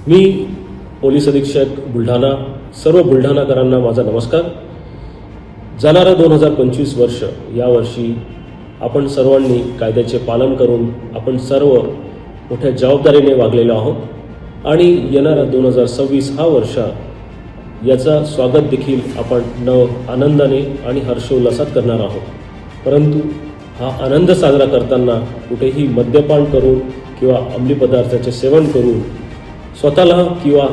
मी police अधीक्षक बुलढाणा, सर्व बुलढाणाकरांना माझा नमस्कार। जाणारं 2025 वर्ष यावर्षी आपण सर्वांनी कायद्याचे पालन करून आपण सर्व मोठ्या जबाबदारीने वागलेलो आहोत आणि येणारा 2026 हा वर्ष याचा स्वागत देखील आपण आनंदाने आणि हर्षोल्लासात करणार आहोत। परंतु हा आनंद साजरा करताना कुठेही मद्यपान करून किंवा अंमली पदार्थाचे सेवन करून स्वतःला किंवा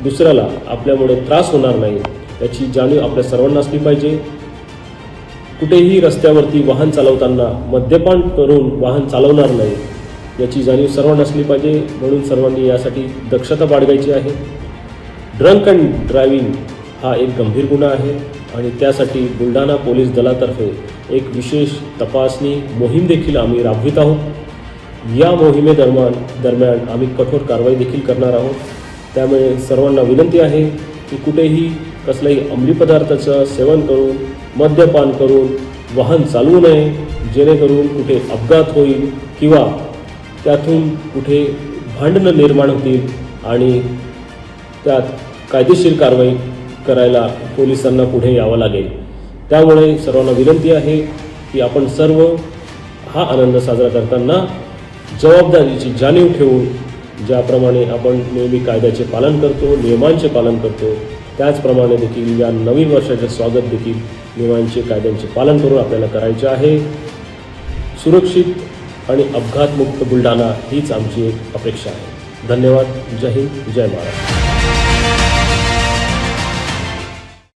दुसऱ्याला आपल्यामुळे त्रास होणार नाही याची जाणीव आपल्या सर्वांना असली पाहिजे। कुठेही रस्त्यावरती वाहन चालवताना मद्यपान करून वाहन चालवणार नाही याची जाणीव सर्वांना असली पाहिजे। म्हणून सर्वांनी यासाठी दक्षता बाळगायची आहे। ड्रंक अँड ड्रायव्हिंग हा एक गंभीर गुन्हा आहे आणि त्यासाठी बुलढाणा पोलीस दलातर्फे एक विशेष तपासणी मोहीम देखील आम्ही राबवित आहोत। या मोहिमेदरम्यान आम्ही कठोर कारवाई देखील करणार आहोत। त्यामुळे सर्वांना विनंती आहे की कुठेही कसल्याही अंमली पदार्थाचं सेवन करून मद्यपान करून वाहन चालवू नये, जेणेकरून कुठे अपघात होईल किंवा त्यातून कुठे भांडणं निर्माण होतील आणि त्यात कायदेशीर कारवाई करायला पोलिसांना पुढे यावं लागेल। त्यामुळे सर्वांना विनंती आहे की आपण सर्व हा आनंद साजरा करताना जबाबदारीची जाणीव ठेवून ज्याप्रमाणे आपण नेहमी कायद्याचे पालन करतो, नियमांचे पालन करतो, त्याचप्रमाणे देखील या नवीन वर्षाचे स्वागत देखील नियमांचे कायद्यांचे पालन करून आपल्याला करायचे आहे। सुरक्षित आणि अपघातमुक्त बुलढाणा हीच आमची एक अपेक्षा आहे। धन्यवाद। जय हिंद, जय महाराष्ट्र।